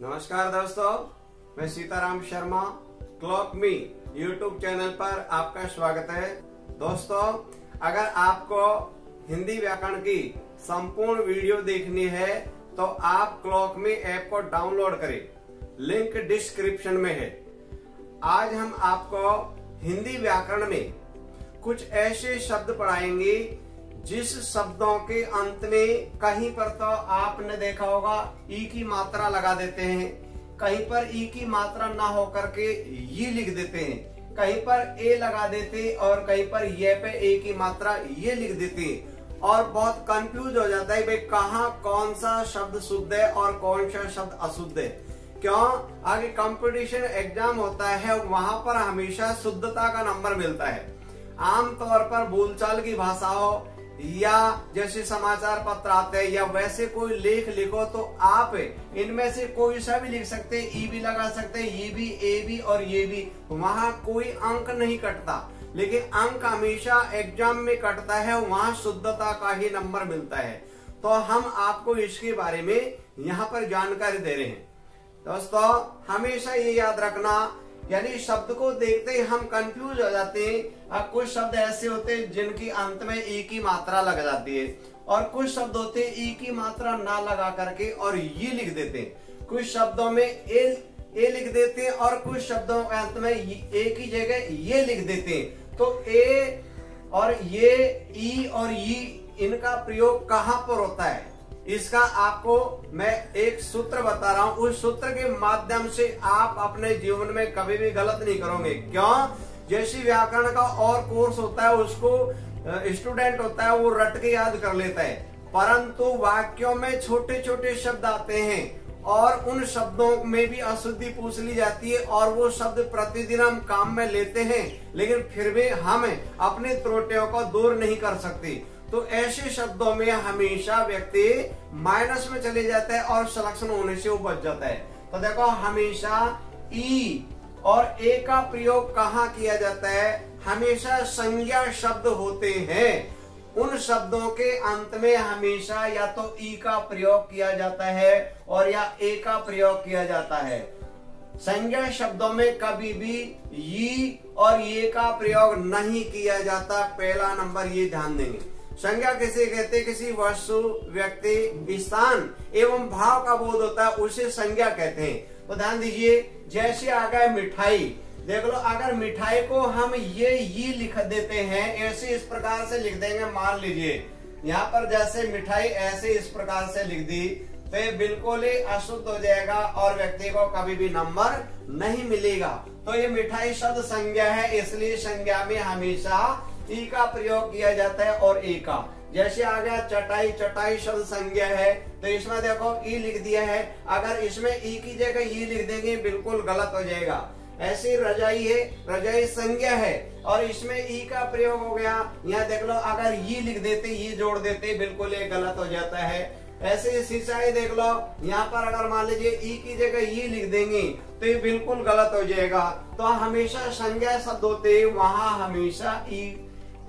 नमस्कार दोस्तों, मैं सीताराम शर्मा क्लॉक मी यूट्यूब चैनल पर आपका स्वागत है। दोस्तों, अगर आपको हिंदी व्याकरण की संपूर्ण वीडियो देखनी है तो आप क्लॉक मी ऐप को डाउनलोड करें, लिंक डिस्क्रिप्शन में है। आज हम आपको हिंदी व्याकरण में कुछ ऐसे शब्द पढ़ाएंगे जिस शब्दों के अंत में कहीं पर तो आपने देखा होगा ई की मात्रा लगा देते हैं, कहीं पर ई की मात्रा ना होकर के ये लिख देते हैं, कहीं पर ए लगा देते और कहीं पर ये पे ए की मात्रा ये लिख देते हैं और बहुत कंफ्यूज हो जाता है भाई कहाँ कौन सा शब्द शुद्ध है और कौन सा शब्द अशुद्ध है। क्यों? आगे कंपटीशन एग्जाम होता है, वहां पर हमेशा शुद्धता का नंबर मिलता है। आमतौर पर बोलचाल की भाषा हो या जैसे समाचार पत्र आते हैं या वैसे कोई लेख लिखो तो आप इनमें से कोई सा भी लिख सकते हैं, ई भी लगा सकते हैं, ये भी, ए भी और ये भी, वहां कोई अंक नहीं कटता। लेकिन अंक हमेशा एग्जाम में कटता है, वहां शुद्धता का ही नंबर मिलता है। तो हम आपको इसके बारे में यहाँ पर जानकारी दे रहे हैं। दोस्तों, हमेशा ये याद रखना, यानी शब्द को देखते ही हम कंफ्यूज हो जाते हैं। कुछ शब्द ऐसे होते हैं जिनकी अंत में ई की मात्रा लग जाती है और कुछ शब्द होते हैं ई की मात्रा ना लगा करके और ये लिख देते हैं। कुछ शब्दों में ए लिख देते हैं और कुछ शब्दों के अंत में ए की जगह ये लिख देते हैं। तो ए और ये, ई और ई, इनका प्रयोग कहाँ पर होता है, इसका आपको मैं एक सूत्र बता रहा हूं। उस सूत्र के माध्यम से आप अपने जीवन में कभी भी गलत नहीं करोगे। क्यों? जैसे व्याकरण का और कोर्स होता है, उसको स्टूडेंट होता है वो रट के याद कर लेता है, परंतु वाक्यों में छोटे छोटे शब्द आते हैं और उन शब्दों में भी अशुद्धि पूछ ली जाती है और वो शब्द प्रतिदिन हम काम में लेते हैं, लेकिन फिर भी हम अपनी त्रुटियों को दूर नहीं कर सकते। तो ऐसे शब्दों में हमेशा व्यक्ति माइनस में चले जाता है और सिलेक्शन होने से वो बच जाता है। तो देखो, हमेशा ई और ए का प्रयोग कहाँ किया जाता है? हमेशा संज्ञा शब्द होते हैं, उन शब्दों के अंत में हमेशा या तो ई का प्रयोग किया जाता है और या ए का प्रयोग किया जाता है। संज्ञा शब्दों में कभी भी ई और ये का प्रयोग नहीं किया जाता। पहला नंबर ये ध्यान देंगे। संज्ञा किसे कहते हैं? किसी वस्तु, व्यक्ति, स्थान एवं भाव का बोध होता है, उसे संज्ञा कहते हैं। तो ध्यान दीजिए, जैसे आ गया मिठाई, देख लो, अगर मिठाई को हम ये लिख देते हैं, ऐसे इस प्रकार से लिख देंगे, मान लीजिए यहाँ पर जैसे मिठाई ऐसे इस प्रकार से लिख दी तो ये बिल्कुल ही अशुद्ध हो जाएगा और व्यक्ति को कभी भी नंबर नहीं मिलेगा। तो ये मिठाई शब्द संज्ञा है, इसलिए संज्ञा में हमेशा ई का प्रयोग किया जाता है और ए का। जैसे आ गया चटाई, चटाई शब्द संज्ञा है, तो इसमें देखो ई लिख दिया है, अगर इसमें ई की जगह ई लिख देंगे बिल्कुल गलत हो जाएगा। ऐसे रजाई है, रजाई संज्ञा है और इसमें ई का प्रयोग हो गया, यहाँ देख लो, अगर ये लिख देते, ये जोड़ देते, बिल्कुल ये गलत हो जाता है। ऐसे सिंचाई देख लो, यहाँ पर अगर मान लीजिए ई की जगह ये लिख देंगे तो ये बिल्कुल गलत हो जाएगा। तो हमेशा संज्ञा शब्द होते हैं, वहां हमेशा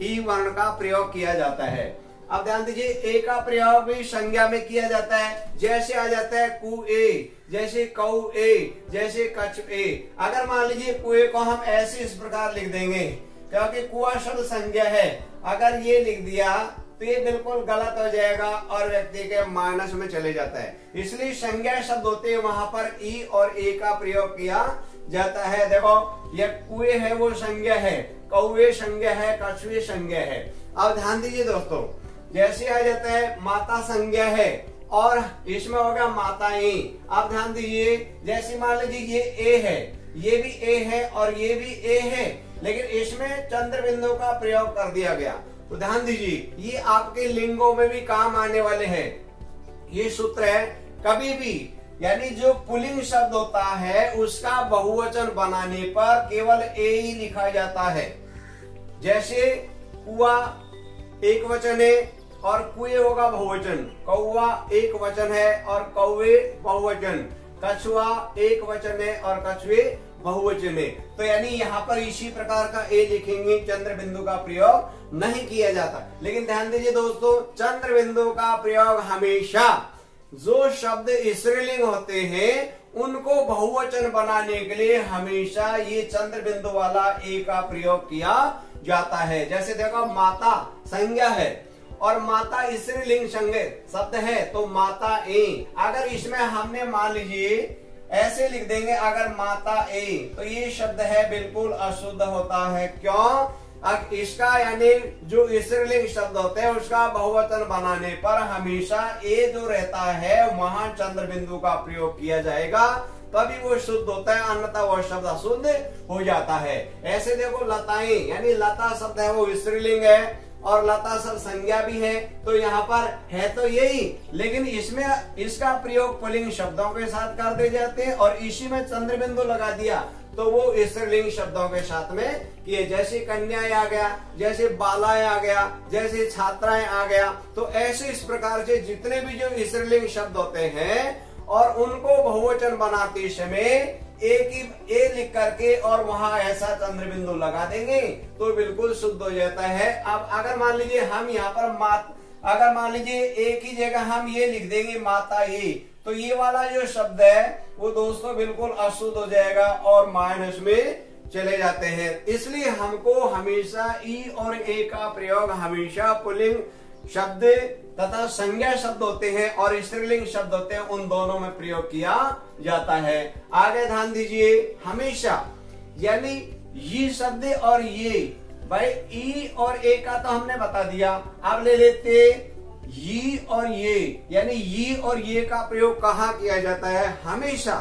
ई वर्ण का प्रयोग किया जाता है। अब ध्यान दीजिए, ए का प्रयोग भी संज्ञा में किया जाता है। जैसे आ जाता है कुए, जैसे कौ ए, जैसे कछ ए। अगर मान लीजिए कुएं को हम ऐसे इस प्रकार लिख देंगे, क्योंकि कुआ शब्द संज्ञा है, अगर ये लिख दिया तो ये बिल्कुल गलत हो जाएगा और व्यक्ति के माइनस में चले जाता है। इसलिए संज्ञा शब्द होते हैं, वहां पर ई और ए का प्रयोग किया जाता है। देखो, ये कुएं है वो संज्ञा है, कौवे संज्ञा है, कछुए संज्ञा है। अब ध्यान दीजिए दोस्तों, जैसे आ जाता है माता संज्ञा है और इसमें होगा माताएं। अब ध्यान दीजिए, जैसे मान लीजिए ये ए है, ये भी ए है और ये भी ए है, लेकिन इसमें चंद्र बिंदु का प्रयोग कर दिया गया। तो ध्यान दीजिए, ये आपके लिंगों में भी काम आने वाले हैं। ये सूत्र है, कभी भी यानी जो पुल्लिंग शब्द होता है उसका बहुवचन बनाने पर केवल ए ही लिखा जाता है। जैसे कुआ एक वचन है और कुएं होगा बहुवचन, कौवा एक वचन है और कौवे बहुवचन, कछुआ एक वचन है और कछुए बहुवचन है। तो यानी यहाँ पर इसी प्रकार का ए लिखेंगे, चंद्र बिंदु का प्रयोग नहीं किया जाता। लेकिन ध्यान दीजिए दोस्तों, चंद्र बिंदु का प्रयोग हमेशा जो शब्द स्त्रीलिंग होते हैं उनको बहुवचन बनाने के लिए हमेशा ये चंद्र बिंदु वाला ए का प्रयोग किया जाता है। जैसे देखो माता संज्ञा है और माता स्त्रीलिंग शब्द है तो माता ए। अगर इसमें हमने मान लीजिए ऐसे लिख देंगे अगर माता ए तो ये शब्द है बिल्कुल अशुद्ध होता है। क्यों? अब इसका यानी जो स्त्रीलिंग शब्द होते हैं उसका बहुवचन बनाने पर हमेशा ए जो रहता है वहां चंद्र बिंदु का प्रयोग किया जाएगा, तभी वो शुद्ध होता है, अन्यथा वो शब्द अशुद्ध हो जाता है। ऐसे देखो लताएं यानी लता शब्द है वो स्त्रीलिंग है और लता शब्द संज्ञा भी है, तो यहाँ पर है तो यही, लेकिन इसमें इसका प्रयोग पुल्लिंग शब्दों के साथ कर दे जाते हैं और इसी में चंद्र बिंदु लगा दिया तो वो स्त्रीलिंग शब्दों के साथ में किए। जैसे कन्याएं आ गया, जैसे बालाएं आ गया, जैसे छात्राएं आ गया, तो ऐसे इस प्रकार से जितने भी जो स्त्रीलिंग शब्द होते हैं और उनको बहुवचन बनाते समय एक ही ए लिख करके और वहां ऐसा चंद्र बिंदु लगा देंगे तो बिल्कुल शुद्ध हो जाता है। अब अगर मान लीजिए हम यहाँ पर अगर मान लीजिए एक ही जगह हम ये लिख देंगे माता ये, तो ये वाला जो शब्द है वो दोस्तों बिल्कुल अशुद्ध हो जाएगा और माइनस में चले जाते हैं। इसलिए हमको हमेशा ई और ए का प्रयोग हमेशा पुल्लिंग शब्द तथा संज्ञा शब्द होते हैं और स्त्रीलिंग शब्द होते हैं उन दोनों में प्रयोग किया जाता है। आगे ध्यान दीजिए, हमेशा यानी ये शब्द और ये, भाई ई और ए का तो हमने बता दिया, अब ले लेते ये और ये, यानी ये और ये का प्रयोग कहाँ किया जाता है? हमेशा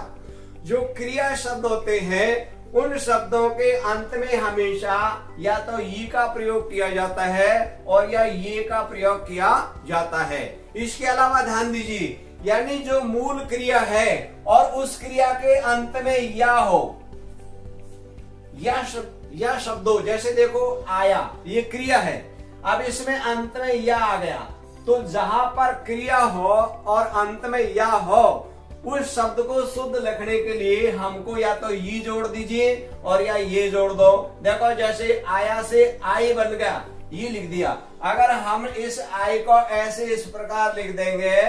जो क्रिया शब्द होते हैं उन शब्दों के अंत में हमेशा या तो ये का प्रयोग किया जाता है और या ये का प्रयोग किया जाता है। इसके अलावा ध्यान दीजिए, यानी जो मूल क्रिया है और उस क्रिया के अंत में या हो या शब्दों, जैसे देखो आया ये क्रिया है, अब इसमें अंत में या आ गया, तो जहां पर क्रिया हो और अंत में या हो उस शब्द को शुद्ध लिखने के लिए हमको या तो ये जोड़ दीजिए और या ये जोड़ दो। देखो जैसे आया से आई बन गया, ये लिख दिया। अगर हम इस आई को ऐसे इस प्रकार लिख देंगे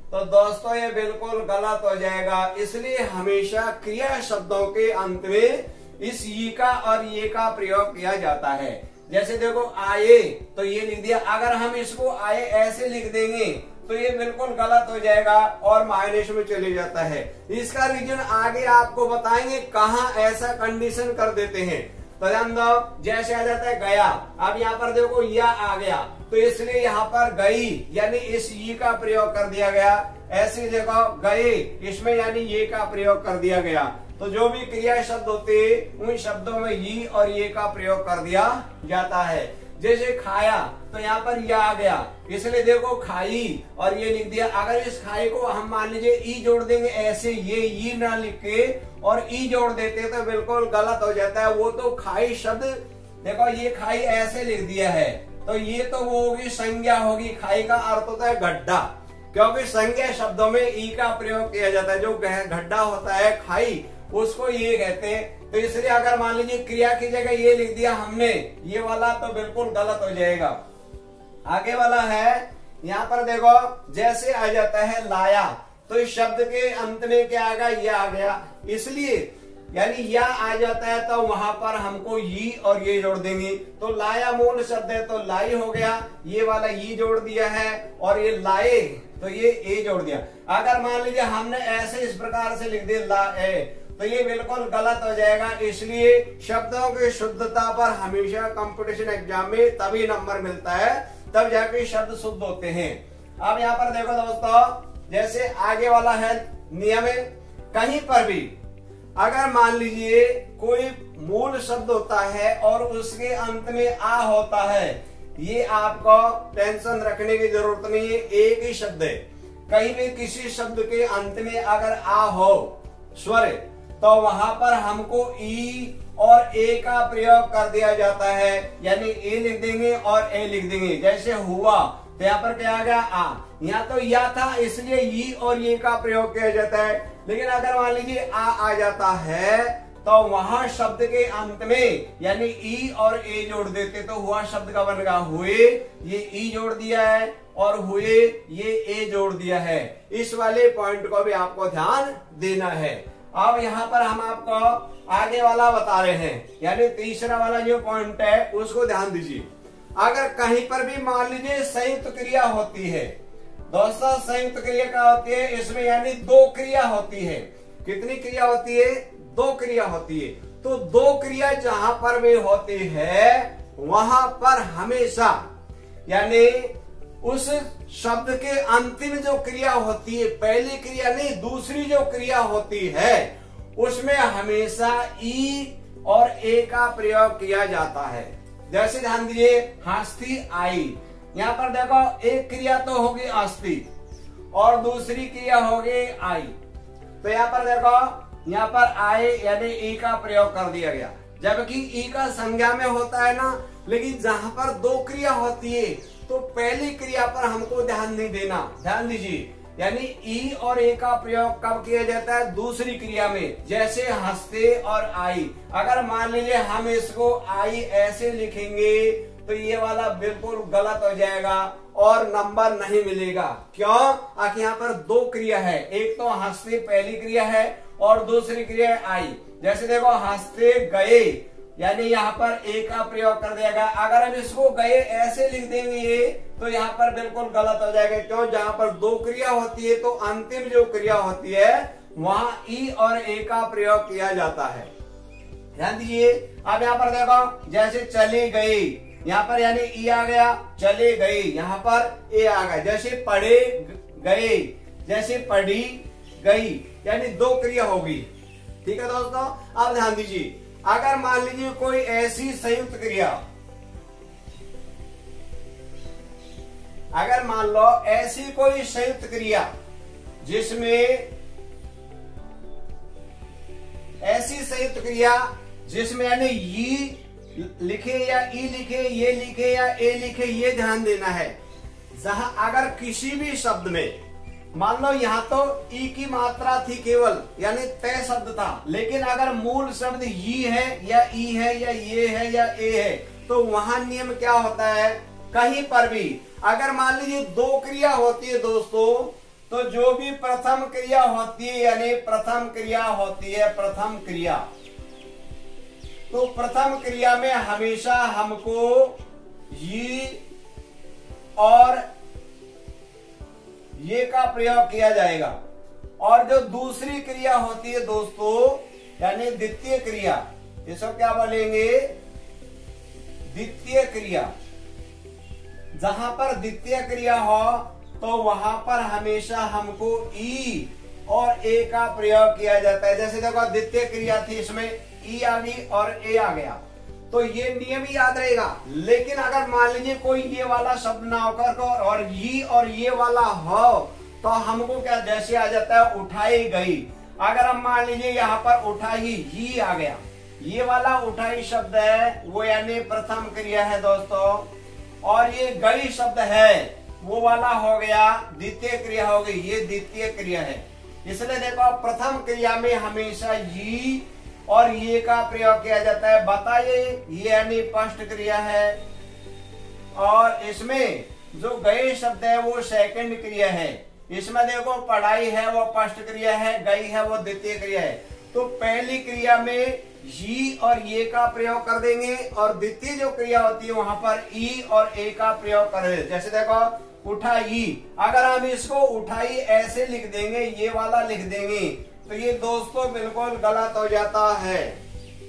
तो दोस्तों ये बिल्कुल गलत हो जाएगा। इसलिए हमेशा क्रिया शब्दों के अंत में इस ये का और ये का प्रयोग किया जाता है। जैसे देखो आए तो ये लिख दिया, अगर हम इसको आए ऐसे लिख देंगे तो ये बिल्कुल गलत हो जाएगा और माइनस में चले जाता है। इसका रीजन आगे आपको बताएंगे कहाँ ऐसा कंडीशन कर देते हैं। तो ध्यान दो, जैसे आ जाता है गया, अब यहाँ पर देखो या आ गया तो इसलिए यहाँ पर गई यानी इस ये का प्रयोग कर दिया गया। ऐसे देखो गए, इसमें यानी ये का प्रयोग कर दिया गया। तो जो भी क्रिया शब्द होते उन शब्दों में ये और ये का प्रयोग कर दिया जाता है। जैसे खाया तो यहाँ पर या आ गया, इसलिए देखो खाई और ये लिख दिया। अगर इस खाई को हम मान लीजिए ई जोड़ देंगे ऐसे, ये ना लिख के और ई जोड़ देते तो बिल्कुल गलत हो जाता है। वो तो खाई शब्द देखो ये खाई ऐसे लिख दिया है तो ये तो वो होगी संज्ञा होगी। खाई का अर्थ होता है गड्ढा, क्योंकि संज्ञा शब्दों में ई का प्रयोग किया जाता है। जो गड्ढा होता है खाई उसको ये कहते हैं। तो इसलिए अगर मान लीजिए क्रिया की जगह ये लिख दिया हमने ये वाला तो बिल्कुल गलत हो जाएगा। आगे वाला है, यहाँ पर देखो जैसे आ जाता है लाया तो इस शब्द के अंत में क्या आ गया? ये आ गया, इसलिए यानी या आ जाता है तो वहां पर हमको ये और ये जोड़ देंगे। तो लाया मूल शब्द है तो लाई हो गया, ये वाला ये जोड़ दिया है और ये लाए तो ये ए जोड़ दिया। अगर मान लीजिए हमने ऐसे इस प्रकार से लिख दिया लाए तो ये बिल्कुल गलत हो जाएगा। इसलिए शब्दों की शुद्धता पर हमेशा कंपटीशन एग्जाम में तभी नंबर मिलता है, तब जाके शब्द शुद्ध होते हैं। अब यहाँ पर देखो दोस्तों, जैसे आगे वाला है नियम, कहीं पर भी अगर मान लीजिए कोई मूल शब्द होता है और उसके अंत में आ होता है, ये आपको टेंशन रखने की जरूरत नहीं है। एक ही शब्द है, कहीं भी किसी शब्द के अंत में अगर आ हो स्वर तो वहां पर हमको ई और ए का प्रयोग कर दिया जाता है, यानी ए लिख देंगे और ए लिख देंगे। जैसे हुआ तो यहाँ पर क्या आ गया? आ। यहाँ तो या था इसलिए ई और ये का प्रयोग किया जाता है। लेकिन अगर मान लीजिए आ जाता है तो वहां शब्द के अंत में यानी ई और ए जोड़ देते तो हुआ शब्द का बनेगा हुए, ये ई जोड़ दिया है और हुए ये ए जोड़ दिया है। इस वाले पॉइंट को भी आपको ध्यान देना है। अब यहाँ पर हम आपको आगे वाला बता रहे हैं, यानी तीसरा वाला जो पॉइंट है उसको ध्यान दीजिए। अगर कहीं पर भी मान लीजिए संयुक्त क्रिया होती है दोस्तों, संयुक्त क्रिया क्या होती है इसमें, यानी दो क्रिया होती है। कितनी क्रिया होती है? दो क्रिया होती है। तो दो क्रिया जहां पर भी होती है वहां पर हमेशा, यानी उस शब्द के अंतिम जो क्रिया होती है, पहली क्रिया नहीं दूसरी जो क्रिया होती है, उसमें हमेशा ई और ए का प्रयोग किया जाता है। जैसे ध्यान दीजिए, हस्ती आई, यहाँ पर देखो एक क्रिया तो होगी हस्ती और दूसरी क्रिया होगी आई। तो यहाँ पर देखो, यहाँ पर आए यानी ई का प्रयोग कर दिया गया, जबकि ई का संज्ञा में होता है ना। लेकिन जहां पर दो क्रिया होती है तो पहली क्रिया पर हमको ध्यान नहीं देना, ध्यान दीजिए, यानी ई और ए का प्रयोग कब किया जाता है? दूसरी क्रिया में। जैसे हंसते और आई, अगर मान लीजिए हम इसको आई ऐसे लिखेंगे तो ये वाला बिल्कुल गलत हो जाएगा और नंबर नहीं मिलेगा। क्यों? आखिर यहाँ पर दो क्रिया है, एक तो हंसते पहली क्रिया है और दूसरी क्रिया है आई। जैसे देखो हंसते गए, यानी यहाँ पर ए का प्रयोग कर दिया गया। अगर हम इसको गए ऐसे लिख देंगे तो यहाँ पर बिल्कुल गलत हो जाएगा। क्यों? जहाँ पर दो क्रिया होती है तो अंतिम जो क्रिया होती है वहां ई और ए का प्रयोग किया जाता है। ध्यान दीजिए। अब यहाँ पर देखो, जैसे चले गए, यहाँ पर यानी ई आ गया, चले गए यहाँ पर ए आ गया। जैसे पढ़े गए, जैसे पढ़ी गई, यानी दो क्रिया होगी। ठीक है दोस्तों, अब ध्यान दीजिए, अगर मान लीजिए कोई ऐसी संयुक्त क्रिया, अगर मान लो ऐसी कोई संयुक्त क्रिया जिसमें, ऐसी संयुक्त क्रिया जिसमें यानी ई लिखे या ई लिखे, ये लिखे या ए लिखे, ये ध्यान देना है। जहां अगर किसी भी शब्द में मान लो यहाँ तो ई की मात्रा थी केवल, यानी तय शब्द था, लेकिन अगर मूल शब्द ई है या ई है या ये है या ए है तो वहां नियम क्या होता है? कहीं पर भी अगर मान लीजिए दो क्रिया होती है दोस्तों, तो जो भी प्रथम क्रिया होती है, यानी प्रथम क्रिया होती है, प्रथम क्रिया, तो प्रथम क्रिया में हमेशा हमको ये और ये का प्रयोग किया जाएगा। और जो दूसरी क्रिया होती है दोस्तों, यानी द्वितीय क्रिया, इसको क्या बोलेंगे? द्वितीय क्रिया। जहां पर द्वितीय क्रिया हो तो वहां पर हमेशा हमको ई और ए का प्रयोग किया जाता है। जैसे देखो द्वितीय क्रिया थी, इसमें ई आ गई और ए आ गया, तो ये नियम ही याद रहेगा। लेकिन अगर मान लीजिए कोई ये वाला शब्द ना होकर और ये और ये वाला हो तो हमको क्या जैसे आ जाता है उठाई गई। अगर हम मान लीजिए यहाँ पर उठाई ही आ गया, ये वाला उठाई शब्द है वो यानी प्रथम क्रिया है दोस्तों, और ये गई शब्द है वो वाला हो गया द्वितीय क्रिया हो गई, ये द्वितीय क्रिया है। इसलिए देखो प्रथम क्रिया में हमेशा ये और ये का प्रयोग किया जाता है। बताइए, ये यानी फर्स्ट क्रिया है और इसमें जो गए शब्द है वो सेकंड क्रिया है। इसमें देखो पढ़ाई है वो फर्स्ट क्रिया है, गई है वो द्वितीय क्रिया है। तो पहली क्रिया में जी और ये का प्रयोग कर देंगे और द्वितीय जो क्रिया होती है वहां पर ई और ए का प्रयोग कर देंगे। जैसे देखो उठाई, अगर हम इसको उठाई ऐसे लिख देंगे, ये वाला लिख देंगे, तो ये दोस्तों बिल्कुल गलत हो जाता है।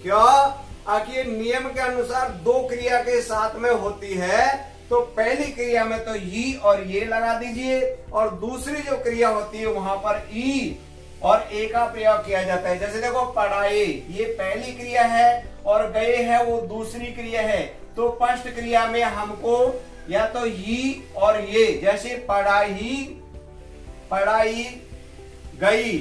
क्यों? आखिर नियम के अनुसार दो क्रिया के साथ में होती है, तो पहली क्रिया में तो ई और ये लगा दीजिए और दूसरी जो क्रिया होती है वहां पर ई और ए का प्रयोग किया जाता है। जैसे देखो पढ़ाई, ये पहली क्रिया है और गए है वो दूसरी क्रिया है, तो फर्स्ट क्रिया में हमको या तो ई और ये, जैसे पढ़ाई, पढ़ाई गई,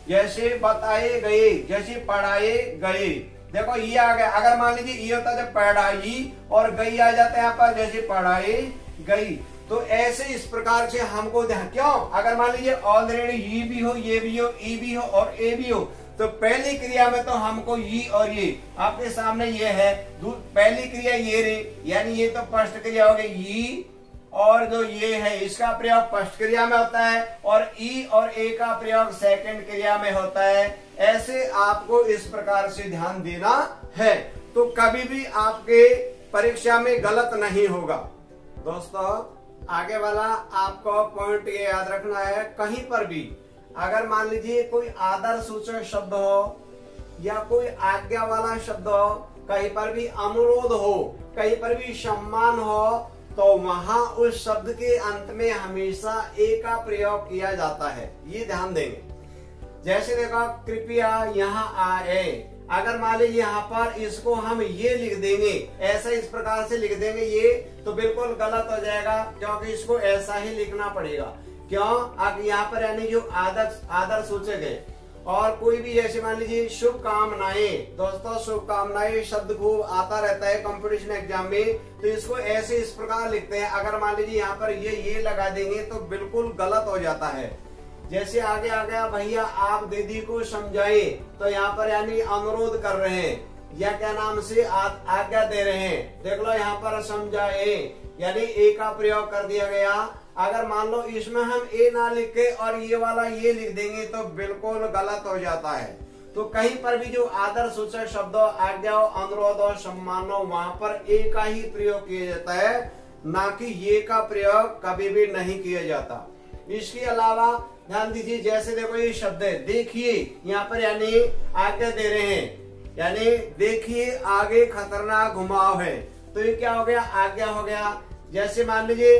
जैसे बताए गए, जैसे पढ़ाए गए। देखो ये आ गया। अगर मान लीजिए ये होता है पढ़ाई और गई आ जाता है यहाँ पर, जैसे पढ़ाई गई, तो ऐसे इस प्रकार से हमको ध्यान। क्यों? अगर मान लीजिए ऑलरेडी ये भी हो, ये भी हो, ई भी हो और ए भी हो, तो पहली क्रिया में तो हमको ये और ये आपके सामने ये है, पहली क्रिया ये रे, यानी ये तो फर्स्ट क्रिया हो गई ये, और जो ये है इसका प्रयोग फर्स्ट क्रिया में होता है और ई और ए का प्रयोग सेकंड क्रिया में होता है। आपको इस प्रकार से ध्यान देना है, तो कभी भी आपके परीक्षा में गलत नहीं होगा। दोस्तों आगे वाला आपको पॉइंट ये याद रखना है, कहीं पर भी अगर मान लीजिए कोई आदर सूचक शब्द हो या कोई आज्ञा वाला शब्द हो, कहीं पर भी अनुरोध हो, कहीं पर भी सम्मान हो, तो वहां उस शब्द के अंत में हमेशा ए का प्रयोग किया जाता है। ये ध्यान देंगे। जैसे देखो कृपया यहाँ आए, अगर मान लीजिए यहाँ पर इसको हम ये लिख देंगे, ऐसा इस प्रकार से लिख देंगे ये, तो बिल्कुल गलत हो जाएगा, क्योंकि इसको ऐसा ही लिखना पड़ेगा। क्यों? अब यहाँ पर यानी जो आदर सूचक है, और कोई भी जैसे मान लीजिए शुभकामनाएं, दोस्तों शुभकामनाएं शब्द खूब आता रहता है कंपटीशन एग्जाम में, तो इसको ऐसे इस प्रकार लिखते हैं। अगर मान लीजिए यहाँ पर ये लगा देंगे तो बिल्कुल गलत हो जाता है। जैसे आगे आ गया, भैया आप दीदी को समझाएं, तो यहाँ पर यानी अनुरोध कर रहे हैं या क्या नाम से आज्ञा दे रहे हैं। देख लो यहाँ पर समझाएं यानी ए का प्रयोग कर दिया गया। अगर मान लो इसमें हम ए ना लिख के और ये वाला ये लिख देंगे तो बिल्कुल गलत हो जाता है। तो कहीं पर भी जो आदर सूचक शब्द हो, आज्ञा हो, अनुरोध हो, सम्मान हो, वहां पर ए का ही प्रयोग किया जाता है, ना कि ये का प्रयोग कभी भी नहीं किया जाता। इसके अलावा ध्यान दीजिए, जैसे देखो ये शब्द है देखिए, यहाँ पर यानी आज्ञा दे रहे हैं, यानी देखिए आगे खतरनाक घुमाव है, तो ये क्या हो गया? आज्ञा हो गया। जैसे मान लीजिए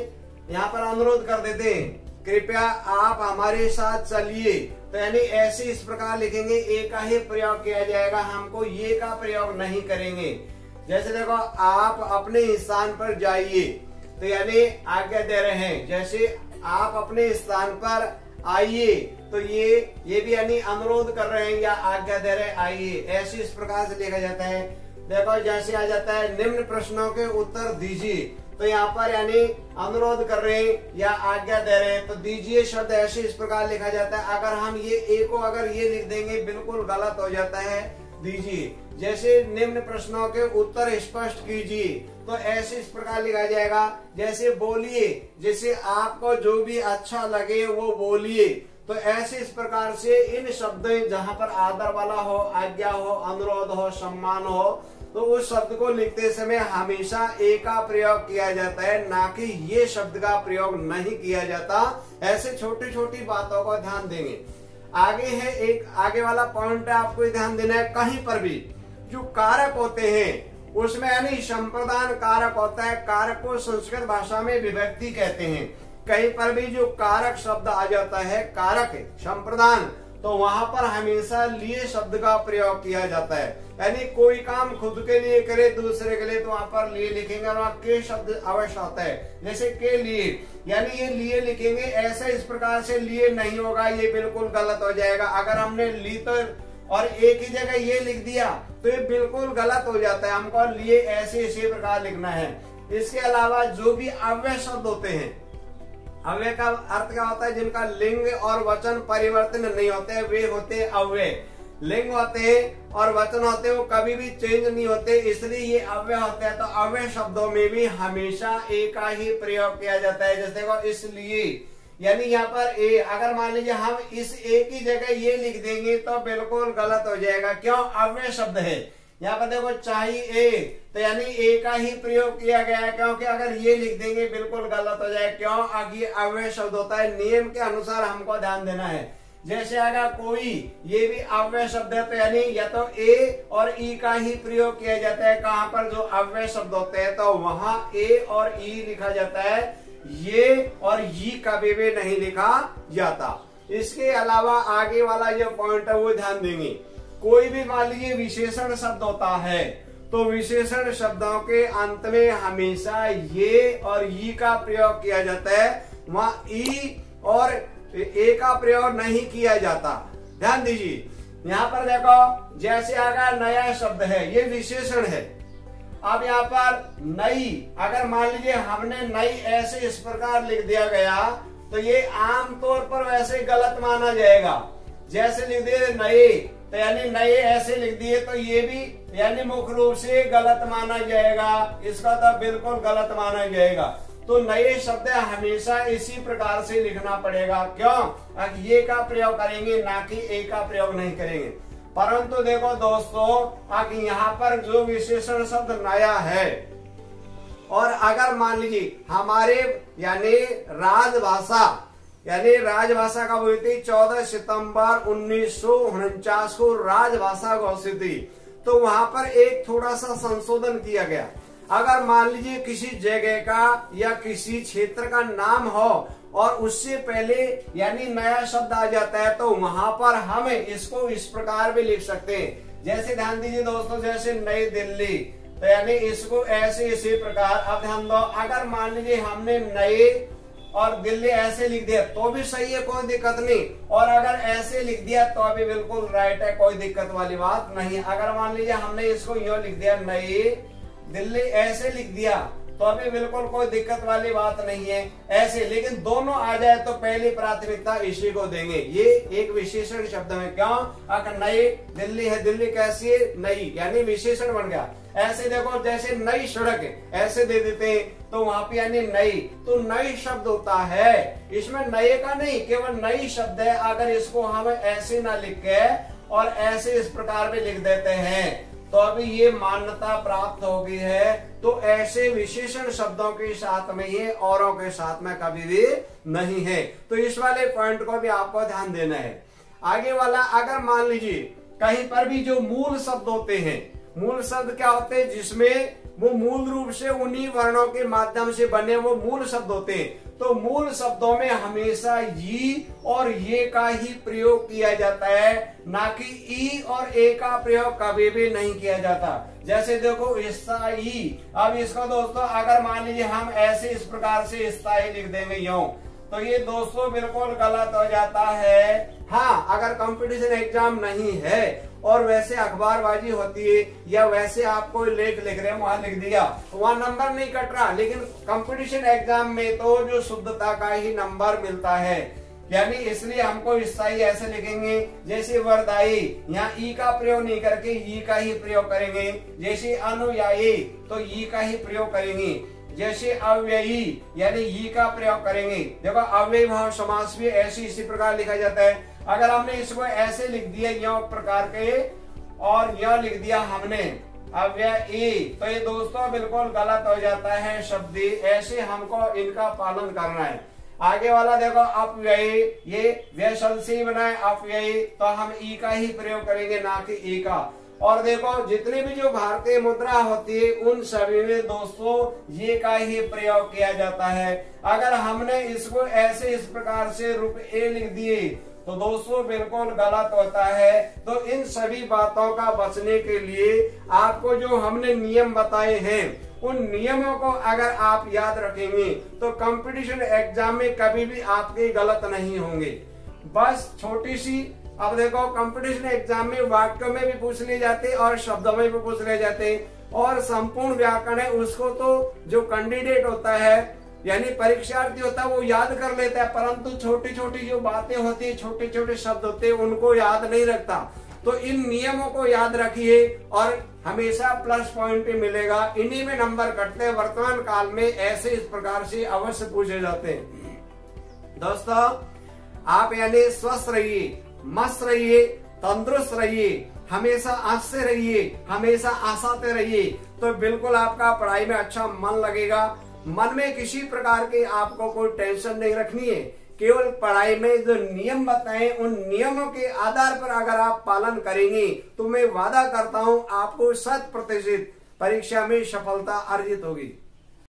यहाँ पर अनुरोध कर देते हैं, कृपया आप हमारे साथ चलिए, तो यानी ऐसे इस प्रकार लिखेंगे, ए का ही प्रयोग किया जाएगा, हमको ये का प्रयोग नहीं करेंगे। जैसे देखो आप अपने स्थान पर जाइए, तो यानी आज्ञा दे रहे हैं। जैसे आप अपने स्थान पर आइए, तो ये भी यानी अनुरोध कर रहे हैं या आज्ञा दे रहे हैं, आइए, ऐसे इस प्रकार से लिखा जाता है। देखो जैसे आ जाता है निम्न प्रश्नों के उत्तर दीजिए, तो यहाँ पर यानी अनुरोध कर रहे हैं या आज्ञा दे रहे हैं, तो दीजिए शब्द ऐसे इस प्रकार लिखा जाता है। अगर हम ये ए को अगर ये लिख देंगे बिल्कुल गलत हो जाता है, दीजिए। जैसे निम्न प्रश्नों के उत्तर स्पष्ट कीजिए, तो ऐसे इस प्रकार लिखा जाएगा। जैसे बोलिए, जैसे आपको जो भी अच्छा लगे वो बोलिए, तो ऐसे इस प्रकार से इन शब्दों जहाँ पर आदर वाला हो, आज्ञा हो, अनुरोध हो, सम्मान हो, तो उस शब्द को लिखते समय हमेशा ए का प्रयोग किया जाता है, ना कि ये शब्द का प्रयोग नहीं किया जाता। ऐसे छोटी छोटी बातों को ध्यान देंगे। आगे है एक आगे वाला पॉइंट है, आपको ध्यान देना है, कहीं पर भी जो कारक होते हैं उसमें यानी संप्रदान कारक होता है। कारक को संस्कृत भाषा में विभक्ति कहते हैं। कहीं पर भी जो कारक शब्द आ जाता है, कारक संप्रदान, तो वहां पर हमेशा लिए शब्द का प्रयोग किया जाता है। यानी कोई काम खुद के लिए करे, दूसरे के लिए, तो वहां पर लिए लिखेंगे और वहां के शब्द अवश्य आता है। जैसे के लिए, यानी ये लिए लिखेंगे, ऐसा इस प्रकार से लिए नहीं होगा, ये बिल्कुल गलत हो जाएगा। अगर हमने ली तो और एक ही जगह ये लिख दिया तो ये बिल्कुल गलत हो जाता है। हमको लिए ऐसे इसी प्रकार लिखना है। इसके अलावा जो भी अव्यय शब्द होते हैं, अव्यय का अर्थ क्या होता है? जिनका लिंग और वचन परिवर्तन नहीं होते, वे होते अव्यय। लिंग होते हैं और वचन होते हैं, वो कभी भी चेंज नहीं होते, इसलिए ये अव्यय होते हैं। तो अव्यय शब्दों में भी हमेशा ए का ही प्रयोग किया जाता है। जैसे देखो इसलिए, यानी यहाँ पर ए, अगर मान लीजिए हम इस ए की जगह ये लिख देंगे तो बिल्कुल गलत हो जाएगा। क्यों? अव्यय शब्द है। यहाँ पर देखो चाहिए, तो यानी ए का ही प्रयोग किया गया है, क्योंकि अगर ये लिख देंगे बिल्कुल गलत हो जाएगा। क्यों? आगे अव्यय शब्द होता है, नियम के अनुसार हमको ध्यान देना है। जैसे अगर कोई, ये भी अव्यय शब्द है, तो यानी या तो ए और ई का ही प्रयोग किया जाता है। कहाँ पर जो अव्यय शब्द होते हैं तो वहां ए और ई लिखा जाता है, ये और ये कभी भी नहीं लिखा जाता। इसके अलावा आगे वाला जो पॉइंट है वो ध्यान देंगे। कोई भी मान लीजिए विशेषण शब्द होता है, तो विशेषण शब्दों के अंत में हमेशा ये और ई का प्रयोग किया जाता है, वहां ई और ए का प्रयोग नहीं किया जाता। ध्यान दीजिए, यहाँ पर देखो जैसे अगर नया शब्द है, ये विशेषण है। अब यहाँ पर नई, अगर मान लीजिए हमने नई ऐसे इस प्रकार लिख दिया गया, तो ये आमतौर पर वैसे गलत माना जाएगा। जैसे लिख दिए नए, तो यानी नए ऐसे लिख दिए, तो ये भी यानी मुख्य रूप से गलत माना जाएगा, इसका तो बिल्कुल गलत माना जाएगा। तो नए शब्द हमेशा इसी प्रकार से लिखना पड़ेगा। क्यों? ये का प्रयोग करेंगे, ना कि ए का प्रयोग नहीं करेंगे। परंतु देखो दोस्तों, अब यहाँ पर जो विशेषण शब्द नया है, और अगर मान लीजिए हमारे यानी राजभाषा कब हुई थी? 14 सितंबर 1949 को राजभाषा घोषित थी। तो वहां पर एक थोड़ा सा संशोधन किया गया। अगर मान लीजिए किसी जगह का या किसी क्षेत्र का नाम हो और उससे पहले यानी नया शब्द आ जाता है, तो वहां पर हम इसको इस प्रकार भी लिख सकते हैं। जैसे ध्यान दीजिए दोस्तों, जैसे नई दिल्ली, तो यानी इसको ऐसे इसी प्रकार। अब ध्यान दो, अगर मान लीजिए हमने नए और दिल्ली ऐसे लिख दिया तो भी सही है, कोई दिक्कत नहीं। और अगर ऐसे लिख दिया तो भी बिल्कुल राइट है, कोई दिक्कत वाली बात नहीं। अगर मान लीजिए हमने इसको यूं लिख दिया नई दिल्ली, ऐसे लिख दिया तो अभी बिल्कुल कोई दिक्कत वाली बात नहीं है ऐसे। लेकिन दोनों आ जाए तो पहली प्राथमिकता इसी को देंगे। ये एक विशेषण शब्द है। क्यों? अगर नई दिल्ली है, दिल्ली कैसी है? नई, यानी विशेषण बन गया। ऐसे देखो, जैसे नई सड़क है ऐसे दे देते हैं तो वहां पे यानी नई, तो नई शब्द होता है। इसमें नए का नहीं, केवल नई शब्द है। अगर इसको हम ऐसे ना लिख के और ऐसे इस प्रकार भी लिख देते हैं तो अभी ये मान्यता प्राप्त हो गई है। तो ऐसे विशेषण शब्दों के साथ में ये औरों के साथ में कभी भी नहीं है। तो इस वाले पॉइंट को भी आपको ध्यान देना है। आगे वाला, अगर मान लीजिए कहीं पर भी जो मूल शब्द होते हैं, मूल शब्द क्या होते हैं? जिसमें वो मूल रूप से उन्हीं वर्णों के माध्यम से बने वो मूल शब्द होते हैं। तो मूल शब्दों में हमेशा ई और ये का ही प्रयोग किया जाता है, ना कि ई और ए का प्रयोग कभी भी नहीं किया जाता। जैसे देखो स्थाई, अब इसको दोस्तों अगर मान लीजिए हम ऐसे इस प्रकार से स्थाई लिख देंगे यूं, तो ये दोस्तों बिल्कुल गलत हो जाता है। हाँ, अगर कंपटीशन एग्जाम नहीं है और वैसे अखबारबाजी होती है या वैसे आप कोई लेख लिख रहे हैं वहां लिख दिया, वहां नंबर नहीं कट रहा। लेकिन कंपटीशन एग्जाम में तो जो शुद्धता का ही नंबर मिलता है, यानी इसलिए हमको स्थाई ऐसे लिखेंगे। जैसे वरदाई, यहाँ ई का प्रयोग नहीं करके ई का ही प्रयोग करेंगे। जैसे अनुयायी, तो ई का ही प्रयोग करेंगे। जैसे अव्ययी, यानी ई का प्रयोग करेंगे। देखो अव्ययी भाव समास भी ऐसे इसी प्रकार लिखा जाता है। अगर हमने इसको ऐसे लिख दिया यह प्रकार के और यह लिख दिया हमने अव्ययी, तो ये दोस्तों बिल्कुल गलत हो जाता है शब्द। ऐसे हमको इनका पालन करना है। आगे वाला देखो अपव्ययी, ये व्यसल से बनाए अपव्ययी, तो हम ई का ही प्रयोग करेंगे ना कि ई का। और देखो जितनी भी जो भारतीय मुद्रा होती है उन सभी में दोस्तों ये का ही प्रयोग किया जाता है। अगर हमने इसको ऐसे इस प्रकार से रुपए लिख दिए तो दोस्तों बिल्कुल गलत होता है। तो इन सभी बातों का बचने के लिए आपको जो हमने नियम बताए हैं उन नियमों को अगर आप याद रखेंगे तो कंपटीशन एग्जाम में कभी भी आपके गलत नहीं होंगे। बस छोटी सी, अब देखो कंपटीशन एग्जाम में वाक्यों में भी पूछ लिए जाते और शब्दों में भी पूछ लिए जाते और संपूर्ण व्याकरण है उसको तो जो कैंडिडेट होता है यानी परीक्षार्थी होता है वो याद कर लेता है, परंतु छोटी छोटी जो बातें होती है, छोटे छोटे शब्द होते हैं उनको याद नहीं रखता। तो इन नियमों को याद रखिए और हमेशा प्लस पॉइंट मिलेगा। इन्हीं में नंबर कटते हैं। वर्तमान काल में ऐसे इस प्रकार से अवश्य पूछे जाते हैं। दोस्तों आप यानी स्वस्थ रहिए, मस्त रहिए, तंदुरुस्त रहिए, हमेशा हंसते रहिए, हमेशा हंसाते रहिए, तो बिल्कुल आपका पढ़ाई में अच्छा मन लगेगा। मन में किसी प्रकार के आपको कोई टेंशन नहीं रखनी है। केवल पढ़ाई में जो नियम बताए उन नियमों के आधार पर अगर आप पालन करेंगे तो मैं वादा करता हूं आपको 100% परीक्षा में सफलता अर्जित होगी।